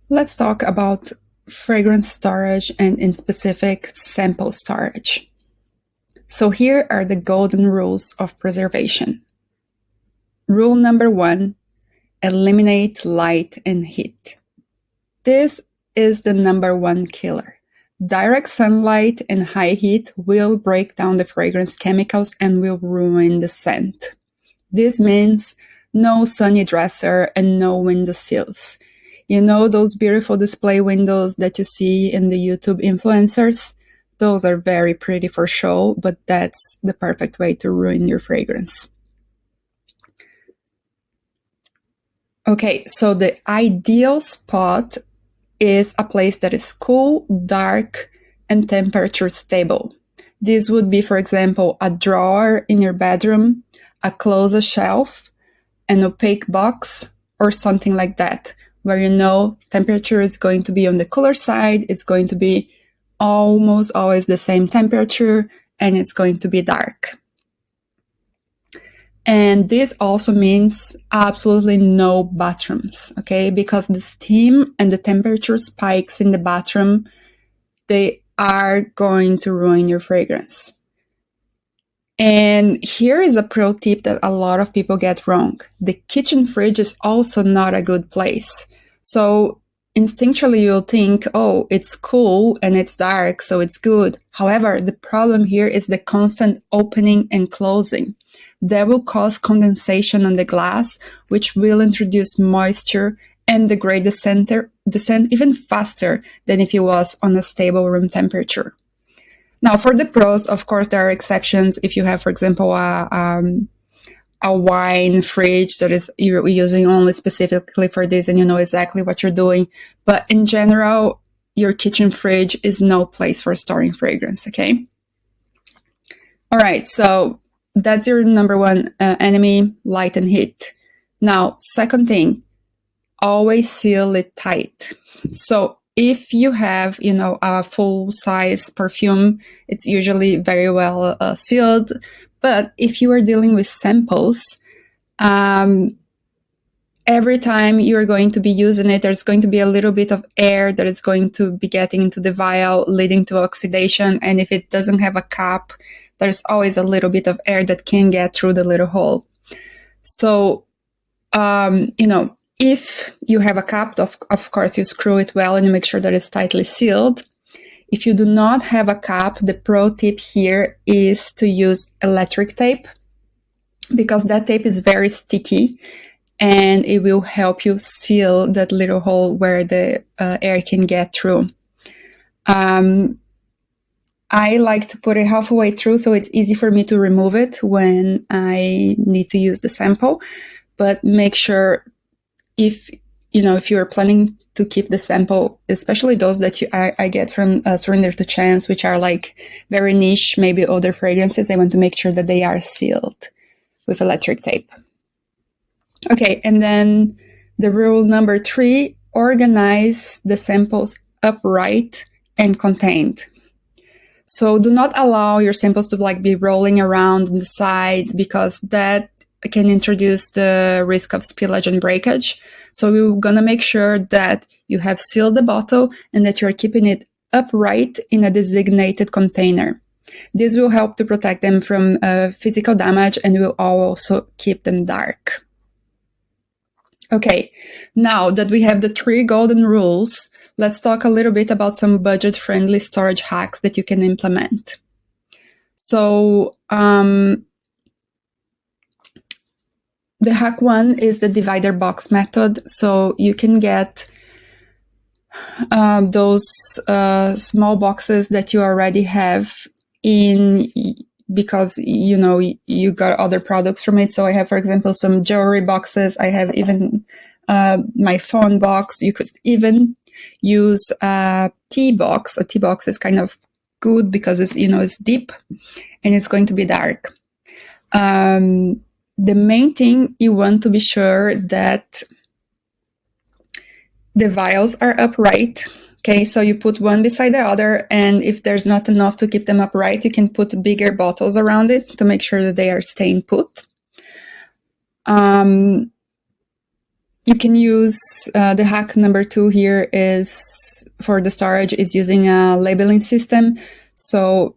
Let's talk about fragrance storage and in specific sample storage. So here are the golden rules of preservation. Rule number 1, eliminate light and heat. This is the number one killer. Direct sunlight and high heat will break down the fragrance chemicals and will ruin the scent. This means no sunny dresser and no window sills. You know those beautiful display windows that you see in the YouTube influencers? Those are very pretty for show, but that's the perfect way to ruin your fragrance. Okay, so the ideal spot is a place that is cool, dark, and temperature stable. This would be, for example, a drawer in your bedroom, a closet shelf, an opaque box, or something like that, where you know temperature is going to be on the cooler side, it's going to be almost always the same temperature, and it's going to be dark. And this also means absolutely no bathrooms, okay? Because the steam and the temperature spikes in the bathroom, they are going to ruin your fragrance. And here is a pro tip that a lot of people get wrong. The kitchen fridge is also not a good place. So instinctually you'll think, oh, it's cool and it's dark, so it's good. However, the problem here is the constant opening and closing. That will cause condensation on the glass, which will introduce moisture and degrade the scent even faster than if it was on a stable room temperature. Now, for the pros, of course, there are exceptions. If you have, for example, a wine fridge that is you're using only specifically for this and you know exactly what you're doing. But in general, your kitchen fridge is no place for storing fragrance, okay? All right, so that's your number one enemy, light and heat. Now, second thing, always seal it tight. So if you have, a full size perfume, it's usually very well sealed. But if you are dealing with samples, every time you are going to be using it, there's going to be a little bit of air that is going to be getting into the vial, leading to oxidation. And if it doesn't have a cap, there's always a little bit of air that can get through the little hole. So, if you have a cap, of course, you screw it well and you make sure that it's tightly sealed. If you do not have a cap, the pro tip here is to use electric tape, because that tape is very sticky and it will help you seal that little hole where the air can get through. I like to put it halfway through so it's easy for me to remove it when I need to use the sample. But make sure if you're planning to keep the sample, especially those that I get from Surrender to Chance, which are like very niche, maybe other fragrances, I want to make sure that they are sealed with electric tape. Okay, and then the rule number 3, organize the samples upright and contained. So do not allow your samples to be rolling around on the side, because that can introduce the risk of spillage and breakage. So we're going to make sure that you have sealed the bottle and that you're keeping it upright in a designated container. This will help to protect them from physical damage and will also keep them dark. Okay, now that we have the 3 golden rules, let's talk a little bit about some budget-friendly storage hacks that you can implement. So, the hack 1 is the divider box method. So you can get those small boxes that you already have in, because you got other products from it. So I have, for example, some jewelry boxes. I have even my phone box. You could even use a tea box. A tea box is kind of good because it's deep and it's going to be dark. The main thing, you want to be sure that the vials are upright. Okay, so you put one beside the other, and if there's not enough to keep them upright, you can put bigger bottles around it to make sure that they are staying put. You can use the hack number 2 here is for the storage is using a labeling system. So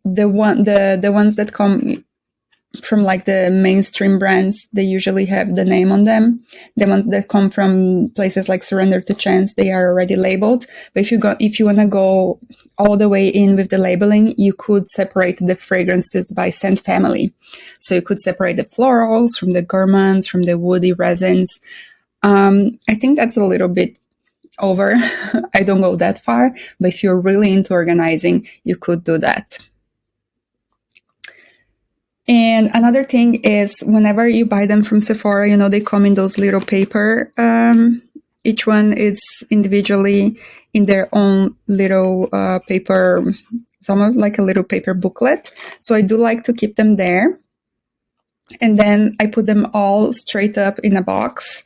the ones that come from like the mainstream brands, they usually have the name on them. The ones that come from places like Surrender to Chance, they are already labeled. But if you want to go all the way in with the labeling, you could separate the fragrances by scent family. So you could separate the florals from the gourmands, from the woody resins. I think that's a little bit over. I don't go that far, but if you're really into organizing, you could do that. And another thing is whenever you buy them from Sephora, you know, they come in those little paper. Each one is individually in their own little paper. It's almost like a little paper booklet. So I do like to keep them there. And then I put them all straight up in a box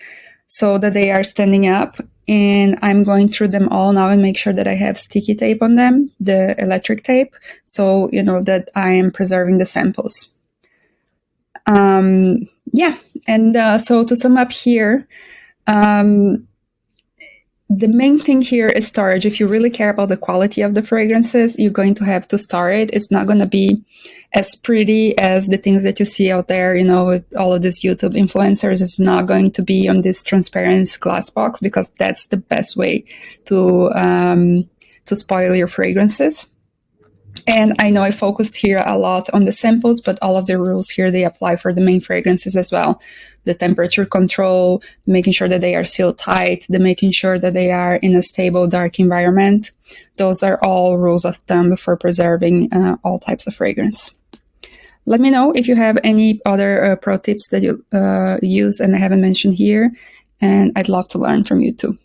so that they are standing up. And I'm going through them all now and make sure that I have sticky tape on them, the electric tape, so you know that I am preserving the samples. So to sum up here, the main thing here is storage. If you really care about the quality of the fragrances, you're going to have to store it. It's not going to be as pretty as the things that you see out there, you know, with all of these YouTube influencers. It's not going to be on this transparent glass box because that's the best way to spoil your fragrances. And I know I focused here a lot on the samples, but all of the rules here, they apply for the main fragrances as well. The temperature control, making sure that they are sealed tight, the making sure that they are in a stable, dark environment. Those are all rules of thumb for preserving all types of fragrance. Let me know if you have any other pro tips that you use and I haven't mentioned here, and I'd love to learn from you too.